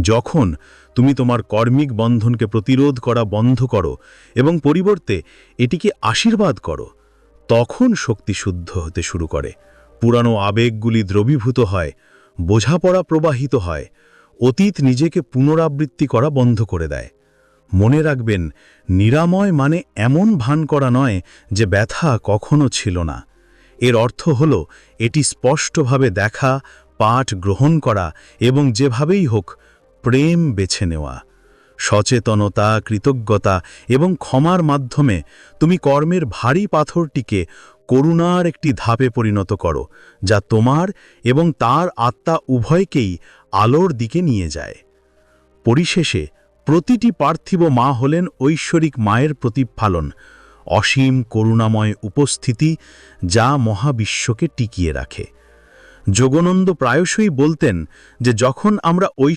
যখন তুমি তোমার কর্মিক বন্ধনকে প্রতিরোধ করা বন্ধ করো এবং পরিবর্তে এটিকে আশীর্বাদ করো, তখন শক্তি শুদ্ধ হতে শুরু করে, পুরানো আবেগগুলি দ্রবীভূত হয়, বোঝাপড়া প্রবাহিত হয়, অতীত নিজেকে পুনরাবৃত্তি করা বন্ধ করে দেয়। মনে রাখবেন, নিরাময় মানে এমন ভান করা নয় যে ব্যথা কখনো ছিল না। এর অর্থ হল এটি স্পষ্টভাবে দেখা, পাঠ গ্রহণ করা এবং যেভাবেই হোক প্রেম বেছে নেওয়া। সচেতনতা, কৃতজ্ঞতা এবং ক্ষমার মাধ্যমে তুমি কর্মের ভারী পাথরটিকে করুণার একটি ধাপে পরিণত করো, যা তোমার এবং তার আত্মা উভয়কেই আলোর দিকে নিয়ে যায়। পরিশেষে প্রতিটি পার্থিব মা হলেন ঐশ্বরিক মায়ের প্রতিফলন, অসীম করুণাময় উপস্থিতি যা মহাবিশ্বকে টিকিয়ে রাখে। যোগানন্দ প্রায়শই বলতেন যে যখন আমরা